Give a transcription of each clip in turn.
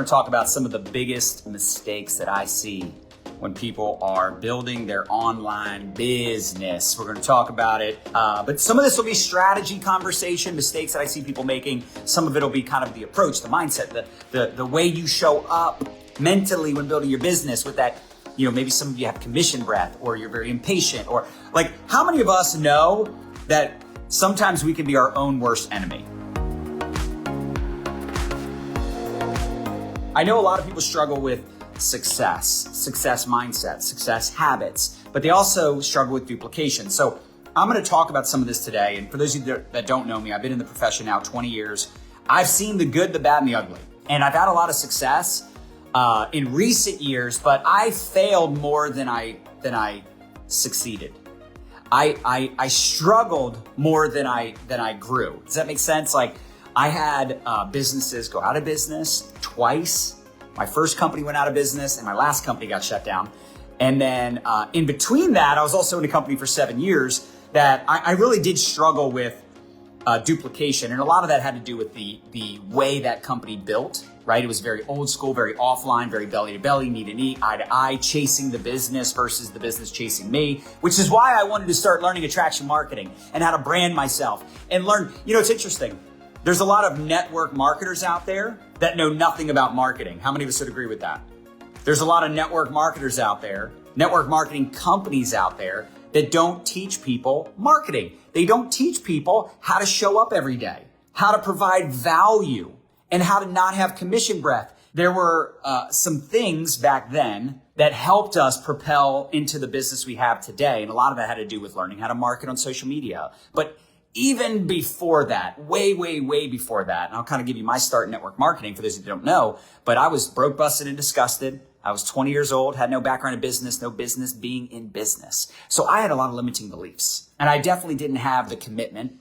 going to talk about some of the biggest mistakes that I see when people are building their online business. We're going to talk about it, but some of this will be strategy conversation, mistakes that I see people making. Some of it will be kind of the approach, the mindset, the way you show up mentally when building your business with that. You know, maybe some of you have commission breath, or you're very impatient, or like, how many of us know that sometimes we can be our own worst enemy? I know a lot of people struggle with success mindset, success habits, but they also struggle with duplication. So I'm going to talk about some of this today. And for those of you that don't know me, I've been in the profession now 20 years. I've seen the good, the bad, and the ugly. And I've had a lot of success in recent years, but I failed more than I succeeded. I struggled more than I grew. Does that make sense? Like, I had businesses go out of business twice. My first company went out of business and my last company got shut down. And then in between that, I was also in a company for 7 years that I really did struggle with duplication. And a lot of that had to do with the way that company built, right? It was very old school, very offline, very belly to belly, knee to knee, eye to eye, chasing the business versus the business chasing me, which is why I wanted to start learning attraction marketing and how to brand myself and learn. You know, it's interesting. There's a lot of network marketers out there that know nothing about marketing. How many of us would agree with that? There's a lot of network marketers out there, network marketing companies out there that don't teach people marketing. They don't teach people how to show up every day, how to provide value, and how to not have commission breath. There were some things back then that helped us propel into the business we have today. And a lot of that had to do with learning how to market on social media. But even before that, way before that, and I'll kind of give you my start in network marketing for those who don't know, but I was broke, busted, and disgusted. I was 20 years old, had no background in business, no business being in business. So I had a lot of limiting beliefs, and I definitely didn't have the commitment.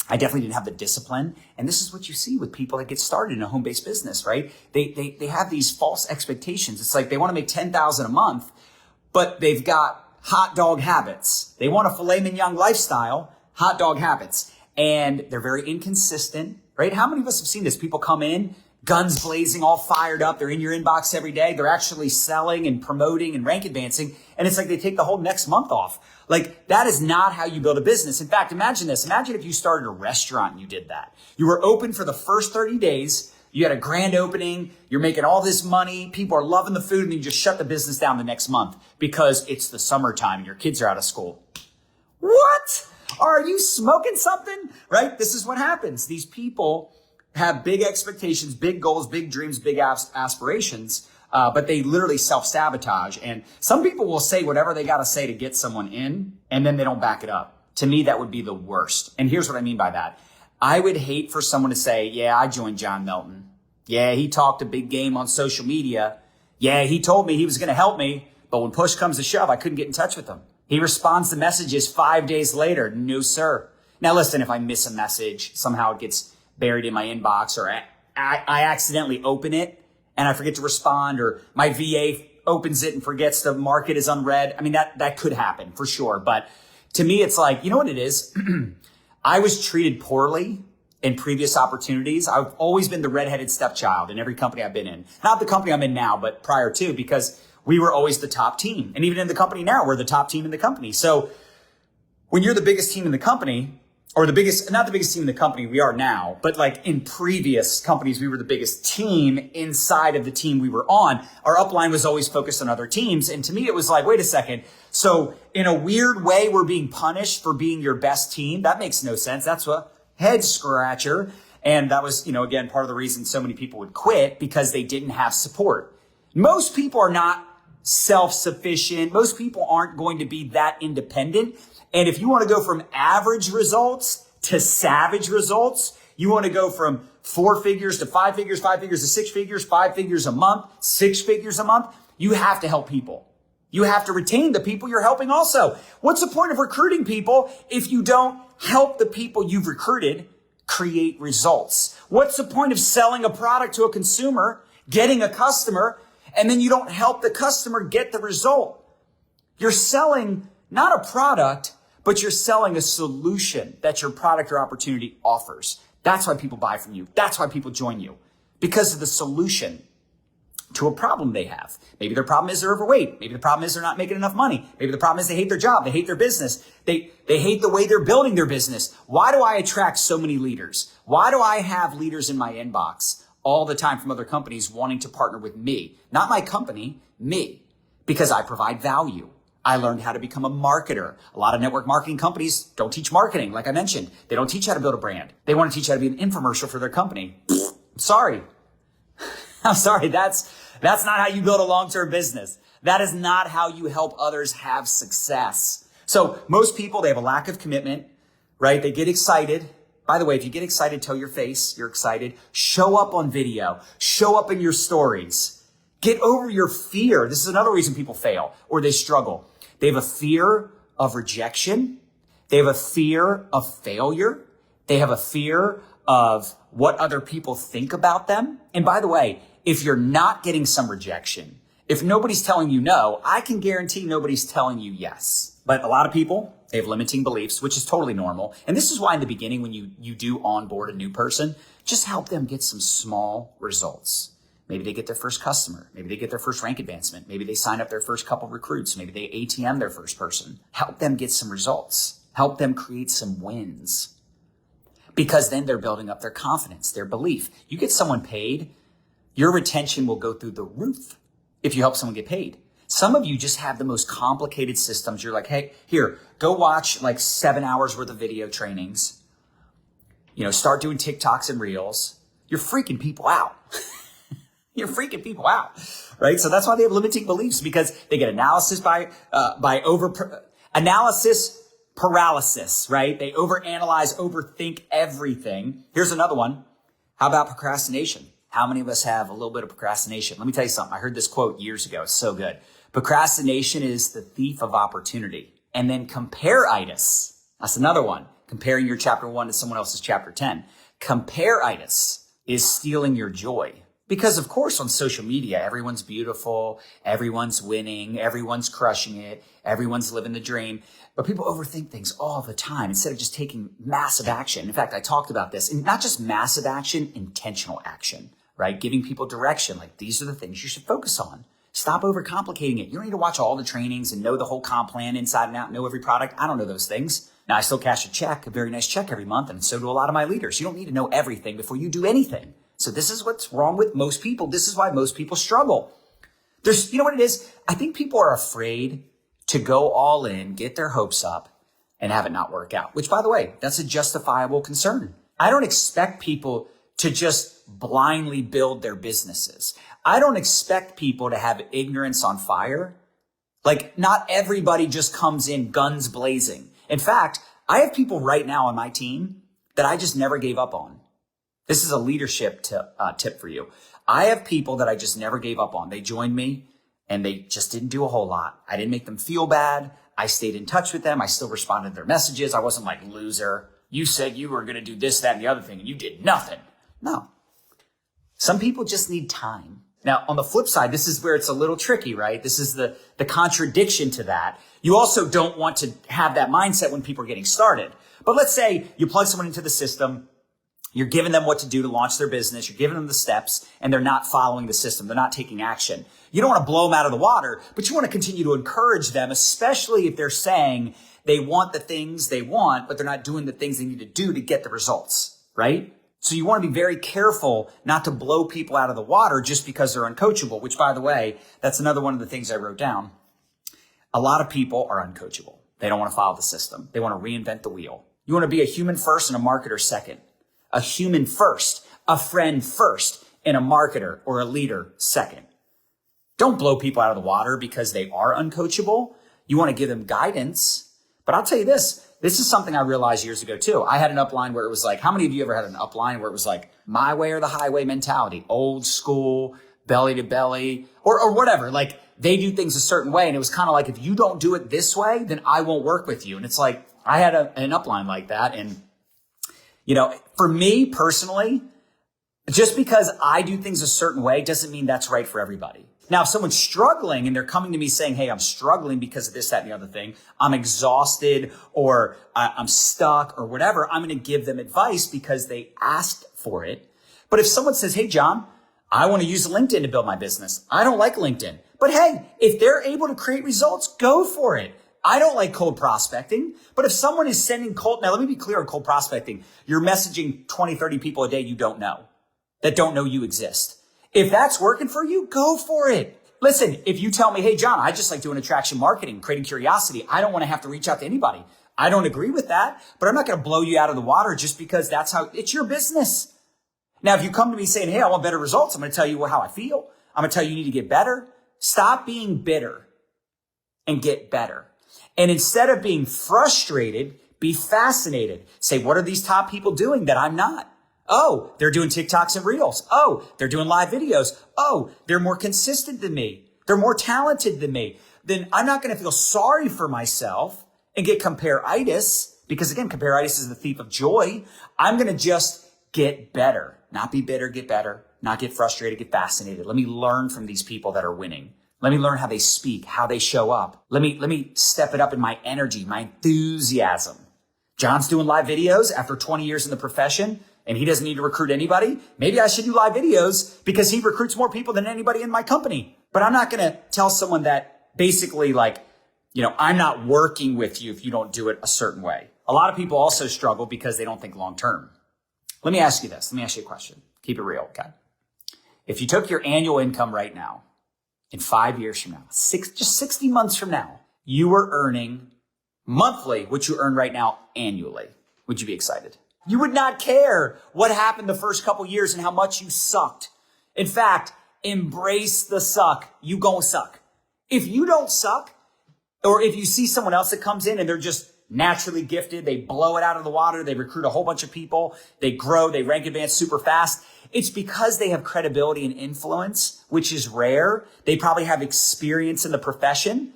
I definitely didn't have the discipline. And this is what you see with people that get started in a home-based business, right? They have these false expectations. It's like they want to make $10,000 a month, but they've got hot dog habits. They want a filet mignon lifestyle, hot dog habits, and they're very inconsistent, right? How many of us have seen this? People come in, guns blazing, all fired up. They're in your inbox every day. They're actually selling and promoting and rank advancing. And it's like they take the whole next month off. Like, that is not how you build a business. In fact, imagine this. Imagine if you started a restaurant and you did that. You were open for the first 30 days. You had a grand opening. You're making all this money. People are loving the food, and then you just shut the business down the next month because it's the summertime and your kids are out of school. What? Are you smoking something? Right? This is what happens. These people have big expectations, big goals, big dreams, big aspirations, but they literally self-sabotage. And some people will say whatever they got to say to get someone in, and then they don't back it up. To me, that would be the worst. And here's what I mean by that. I would hate for someone to say, yeah, I joined John Melton. Yeah, he talked a big game on social media. Yeah, he told me he was going to help me, but when push comes to shove, I couldn't get in touch with him. He responds to messages 5 days later. No, sir. Now, listen, if I miss a message, somehow it gets buried in my inbox, or I accidentally open it and I forget to respond, or my VA opens it and forgets the mark it as unread. I mean, that could happen for sure. But to me, it's like, you know what it is? I was treated poorly in previous opportunities. I've always been the redheaded stepchild in every company I've been in. Not the company I'm in now, but prior to, because we were always the top team. And even in the company now, we're the top team in the company. So when you're the biggest team in the company, or not the biggest team in the company we are now, but like in previous companies, we were the biggest team inside of the team we were on. Our upline was always focused on other teams. And to me, it was like, wait a second. So in a weird way, we're being punished for being your best team. That makes no sense. That's a head scratcher. And that was, again, part of the reason so many people would quit, because they didn't have support. Most people are not self-sufficient. Most people aren't going to be that independent. And if you want to go from average results to savage results, you want to go from 4 figures to 5 figures, 5 figures to 6 figures, 5 figures a month, 6 figures a month, you have to help people. You have to retain the people you're helping also. What's the point of recruiting people if you don't help the people you've recruited create results? What's the point of selling a product to a consumer, getting a customer, and then you don't help the customer get the result? You're selling not a product, but you're selling a solution that your product or opportunity offers. That's why people buy from you. That's why people join you, because of the solution. to a problem they have. Maybe their problem is they're overweight. Maybe the problem is they're not making enough money. Maybe the problem is they hate their job. They hate their business. They hate the way they're building their business. Why do I attract so many leaders? Why do I have leaders in my inbox all the time from other companies wanting to partner with me? Not my company, me. Because I provide value. I learned how to become a marketer. A lot of network marketing companies don't teach marketing, like I mentioned. They don't teach how to build a brand. They want to teach how to be an infomercial for their company. I'm sorry. I'm sorry. That's not how you build a long-term business. That is not how you help others have success. So most people, they have a lack of commitment, right? They get excited. By the way, if you get excited, tell your face you're excited. Show up on video. Show up in your stories. Get over your fear. This is another reason people fail or they struggle. They have a fear of rejection. They have a fear of failure. They have a fear of what other people think about them. And by the way, if you're not getting some rejection, if nobody's telling you no, I can guarantee nobody's telling you yes. But a lot of people, they have limiting beliefs, which is totally normal. And this is why in the beginning, when you do onboard a new person, just help them get some small results. Maybe they get their first customer. Maybe they get their first rank advancement. Maybe they sign up their first couple recruits. Maybe they ATM their first person. Help them get some results. Help them create some wins. Because then they're building up their confidence, their belief. You get someone paid, your retention will go through the roof if you help someone get paid. Some of you just have the most complicated systems. You're like, hey, here, go watch like 7 hours worth of video trainings. Start doing TikToks and Reels. You're freaking people out. You're freaking people out, right? So that's why they have limiting beliefs, because they get analysis analysis paralysis, right? They overanalyze, overthink everything. Here's another one. How about procrastination? How many of us have a little bit of procrastination? Let me tell you something. I heard this quote years ago. It's so good. Procrastination is the thief of opportunity. And then compare-itis. That's another one. Comparing your chapter 1 to someone else's chapter 10. Compare-itis is stealing your joy. Because of course on social media, everyone's beautiful, everyone's winning, everyone's crushing it, everyone's living the dream. But people overthink things all the time instead of just taking massive action. In fact, I talked about this, and not just massive action, intentional action, right? Giving people direction, like these are the things you should focus on. Stop overcomplicating it. You don't need to watch all the trainings and know the whole comp plan inside and out, know every product. I don't know those things. Now I still cash a very nice check every month, and so do a lot of my leaders. You don't need to know everything before you do anything. So this is what's wrong with most people. This is why most people struggle. You know what it is? I think people are afraid to go all in, get their hopes up, and have it not work out, which, by the way, that's a justifiable concern. I don't expect people to just blindly build their businesses. I don't expect people to have ignorance on fire. Like, not everybody just comes in guns blazing. In fact, I have people right now on my team that I just never gave up on. This is a leadership tip for you. I have people that I just never gave up on. They joined me and they just didn't do a whole lot. I didn't make them feel bad. I stayed in touch with them. I still responded to their messages. I wasn't like, loser, you said you were going to do this, that, and the other thing, and you did nothing. No. Some people just need time. Now, on the flip side, this is where it's a little tricky, right? This is the contradiction to that. You also don't want to have that mindset when people are getting started. But let's say you plug someone into the system. You're giving them what to do to launch their business. You're giving them the steps, and they're not following the system. They're not taking action. You don't want to blow them out of the water, but you want to continue to encourage them, especially if they're saying they want the things they want, but they're not doing the things they need to do to get the results, right? So you want to be very careful not to blow people out of the water just because they're uncoachable, which, by the way, that's another one of the things I wrote down. A lot of people are uncoachable. They don't want to follow the system. They want to reinvent the wheel. You want to be a human first and a marketer second. A human first, a friend first, and a marketer or a leader second. Don't blow people out of the water because they are uncoachable. You want to give them guidance. But I'll tell you this is something I realized years ago too. I had an upline where it was like, how many of you ever had an upline where it was like my way or the highway mentality, old school, belly to belly, or whatever. Like they do things a certain way. And it was kind of like, if you don't do it this way, then I won't work with you. And it's like, I had an upline like that. And for me personally, just because I do things a certain way doesn't mean that's right for everybody. Now, if someone's struggling and they're coming to me saying, hey, I'm struggling because of this, that, and the other thing, I'm exhausted or I'm stuck or whatever, I'm going to give them advice because they asked for it. But if someone says, hey, John, I want to use LinkedIn to build my business. I don't like LinkedIn. But hey, if they're able to create results, go for it. I don't like cold prospecting, but if someone is sending now let me be clear on cold prospecting. You're messaging 20, 30 people a day you don't know, that don't know you exist. If that's working for you, go for it. Listen, if you tell me, hey, John, I just like doing attraction marketing, creating curiosity. I don't want to have to reach out to anybody. I don't agree with that, but I'm not going to blow you out of the water just because that's how it's your business. Now, if you come to me saying, hey, I want better results, I'm going to tell you how I feel. I'm going to tell you you need to get better. Stop being bitter and get better. And instead of being frustrated, be fascinated. Say, what are these top people doing that I'm not? Oh, they're doing TikToks and Reels. Oh, they're doing live videos. Oh, they're more consistent than me. They're more talented than me. Then I'm not going to feel sorry for myself and get compare-itis, because again, compare-itis is the thief of joy. I'm going to just get better, not be bitter, get better, not get frustrated, get fascinated. Let me learn from these people that are winning. Let me learn how they speak, how they show up. Let me step it up in my energy, my enthusiasm. John's doing live videos after 20 years in the profession, and he doesn't need to recruit anybody. Maybe I should do live videos because he recruits more people than anybody in my company. But I'm not going to tell someone that basically I'm not working with you if you don't do it a certain way. A lot of people also struggle because they don't think long term. Let me ask you this. Let me ask you a question. Keep it real, okay? If you took your annual income right now, in 5 years from now, just 60 months from now, you were earning monthly what you earn right now annually, would you be excited? You would not care what happened the first couple years and how much you sucked. In fact, embrace the suck. You gon' suck. If you don't suck, or if you see someone else that comes in and they're just naturally gifted, they blow it out of the water, they recruit a whole bunch of people, they grow, they rank advance super fast, it's because they have credibility and influence, which is rare. They probably have experience in the profession.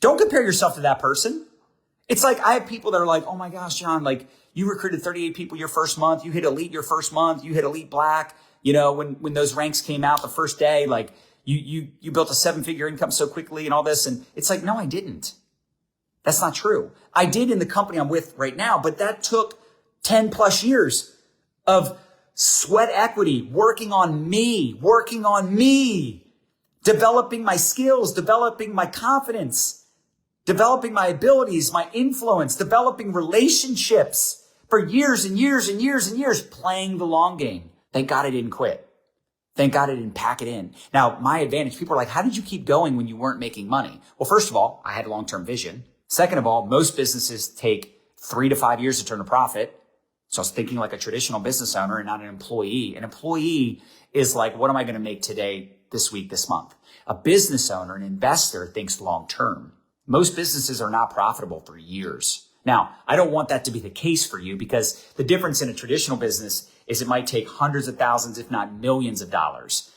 Don't compare yourself to that person. It's like I have people that are like, oh my gosh, John, you recruited 38 people your first month. You hit elite your first month. You hit elite black. When those ranks came out the first day, you built a 7-figure income so quickly and all this. And it's like, no, I didn't. That's not true. I did in the company I'm with right now, but that took 10 plus years of sweat equity, working on me, developing my skills, developing my confidence, developing my abilities, my influence, developing relationships for years and years and years and years, playing the long game. Thank God I didn't quit. Thank God I didn't pack it in. Now, my advantage, people are like, how did you keep going when you weren't making money? Well, first of all, I had long-term vision. Second of all, most businesses take 3 to 5 years to turn a profit. So I was thinking like a traditional business owner and not an employee. An employee is like, what am I going to make today, this week, this month? A business owner, an investor, thinks long-term. Most businesses are not profitable for years. Now, I don't want that to be the case for you, because the difference in a traditional business is it might take hundreds of thousands, if not millions of dollars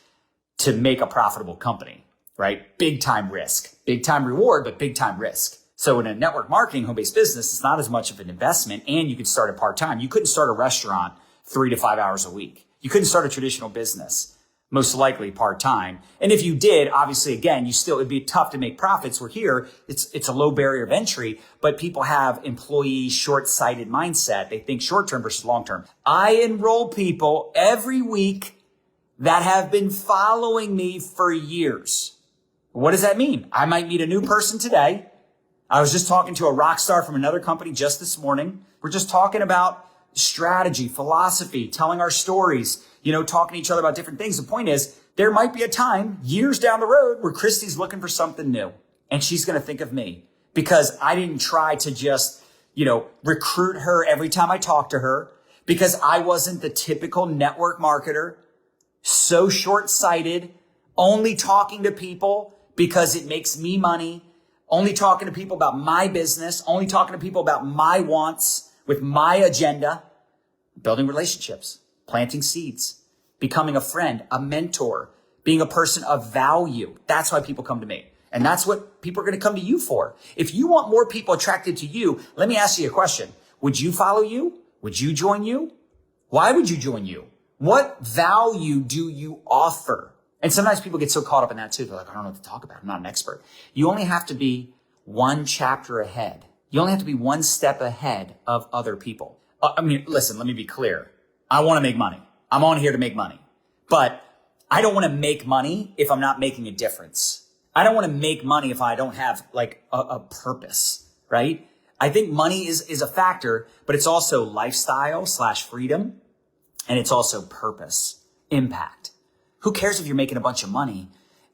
to make a profitable company, right? Big time risk, big time reward, but big time risk. So in a network marketing home-based business, it's not as much of an investment, and you can start it part-time. You couldn't start a restaurant 3 to 5 hours a week. You couldn't start a traditional business, most likely part-time. And if you did, obviously, again, it'd be tough to make profits. We're here. It's a low barrier of entry, but people have employee short-sighted mindset. They think short-term versus long-term. I enroll people every week that have been following me for years. What does that mean? I might meet a new person today. I was just talking to a rock star from another company just this morning. We're just talking about strategy, philosophy, telling our stories, talking to each other about different things. The point is, there might be a time years down the road where Christy's looking for something new, and she's going to think of me because I didn't try to just, recruit her every time I talked to her, because I wasn't the typical network marketer, so short-sighted, only talking to people because it makes me money, only talking to people about my business, only talking to people about my wants with my agenda, building relationships, planting seeds, becoming a friend, a mentor, being a person of value. That's why people come to me. And that's what people are going to come to you for. If you want more people attracted to you, let me ask you a question. Would you follow you? Would you join you? Why would you join you? What value do you offer? And sometimes people get so caught up in that too. They're like, I don't know what to talk about. I'm not an expert. You only have to be one chapter ahead. You only have to be one step ahead of other people. Listen, let me be clear. I want to make money. I'm on here to make money. But I don't want to make money if I'm not making a difference. I don't want to make money if I don't have like a purpose, right? I think money is a factor, but it's also lifestyle / freedom. And it's also purpose, impact. Who cares if you're making a bunch of money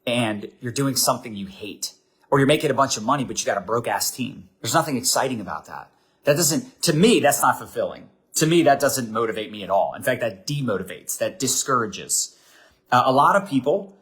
and you're doing something you hate, or you're making a bunch of money, but you got a broke ass team? There's nothing exciting about that. To me, that's not fulfilling. To me, that doesn't motivate me at all. In fact, that demotivates, that discourages. A lot of people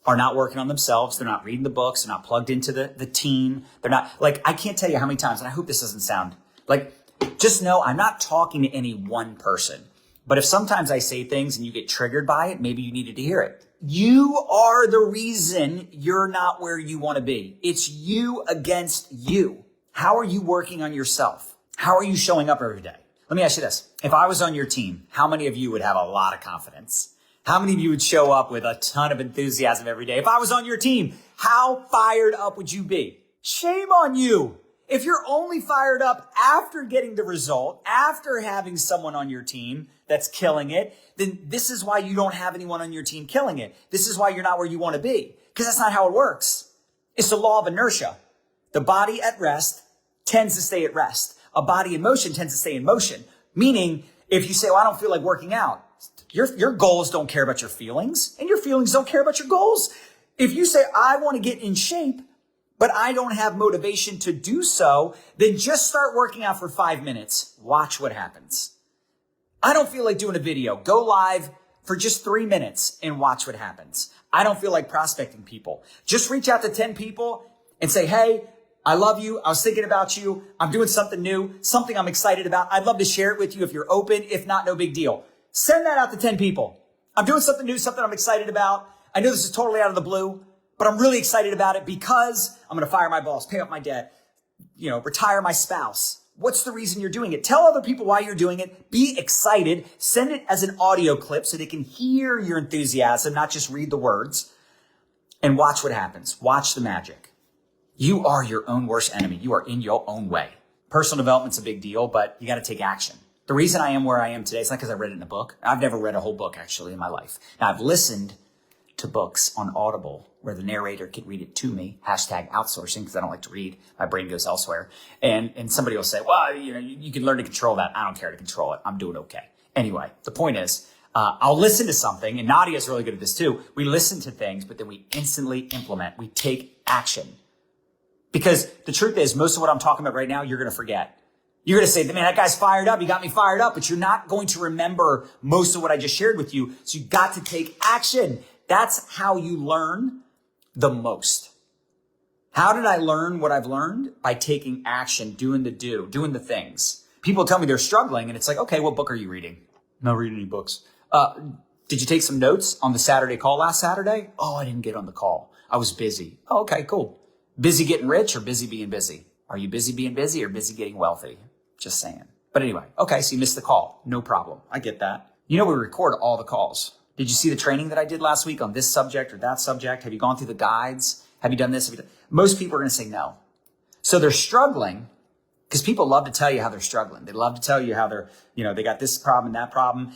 are not working on themselves. They're not reading the books. They're not plugged into the team. They're not I can't tell you how many times, and I hope this doesn't sound like, just know I'm not talking to any one person. But if sometimes I say things and you get triggered by it, maybe you needed to hear it. You are the reason you're not where you want to be. It's you against you. How are you working on yourself? How are you showing up every day? Let me ask you this. If I was on your team, how many of you would have a lot of confidence? How many of you would show up with a ton of enthusiasm every day? If I was on your team, how fired up would you be? Shame on you. If you're only fired up after getting the result, after having someone on your team that's killing it, then this is why you don't have anyone on your team killing it. This is why you're not where you want to be, because that's not how it works. It's the law of inertia. The body at rest tends to stay at rest. A body in motion tends to stay in motion. Meaning, if you say, well, I don't feel like working out, your goals don't care about your feelings, and your feelings don't care about your goals. If you say, I want to get in shape, but I don't have motivation to do so, then just start working out for 5 minutes. Watch what happens. I don't feel like doing a video. Go live for just 3 minutes and watch what happens. I don't feel like prospecting people. Just reach out to 10 people and say, hey, I love you. I was thinking about you. I'm doing something new, something I'm excited about. I'd love to share it with you if you're open. If not, no big deal. Send that out to 10 people. I'm doing something new, something I'm excited about. I know this is totally out of the blue, but I'm really excited about it because I'm going to fire my boss, pay off my debt, retire my spouse. What's the reason you're doing it? Tell other people why you're doing it. Be excited. Send it as an audio clip so they can hear your enthusiasm, not just read the words. And watch what happens. Watch the magic. You are your own worst enemy. You are in your own way. Personal development's a big deal, but you got to take action. The reason I am where I am today, it's not because I read it in a book. I've never read a whole book actually in my life. Now I've listened to books on Audible where the narrator can read it to me, #outsourcing, because I don't like to read. My brain goes elsewhere. And somebody will say, well, you can learn to control that. I don't care to control it. I'm doing okay. Anyway, the point is, I'll listen to something, and Nadya is really good at this too. We listen to things, but then we instantly implement. We take action. Because the truth is, most of what I'm talking about right now, you're going to forget. You're going to say, man, that guy's fired up. He got me fired up, but you're not going to remember most of what I just shared with you. So you got to take action. That's how you learn the most. How did I learn what I've learned? By taking action, doing the things. People tell me they're struggling, and it's like, okay, what book are you reading? Not reading any books. Did you take some notes on the Saturday call last Saturday? Oh, I didn't get on the call. I was busy. Oh, okay, cool. Busy getting rich or busy being busy? Are you busy being busy or busy getting wealthy? Just saying. But anyway, okay, so you missed the call. No problem. I get that. We record all the calls. Did you see the training that I did last week on this subject or that subject? Have you gone through the guides? Have you done this? Most people are going to say no. So they're struggling because people love to tell you how they're struggling. They love to tell you how they're, they got this problem, that problem.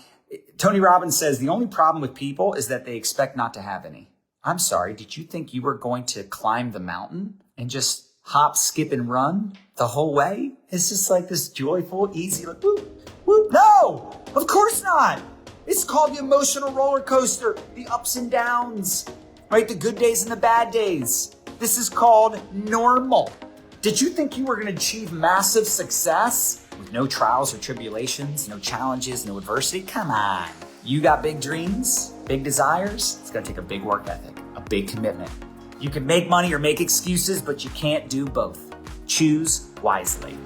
Tony Robbins says the only problem with people is that they expect not to have any. I'm sorry, did you think you were going to climb the mountain and just hop, skip, and run the whole way? It's just like this joyful, easy, like, whoop, whoop. No, of course not. It's called the emotional roller coaster, the ups and downs, right? The good days and the bad days. This is called normal. Did you think you were going to achieve massive success with no trials or tribulations, no challenges, no adversity? Come on. You got big dreams, big desires. It's going to take a big work ethic, a big commitment. You can make money or make excuses, but you can't do both. Choose wisely.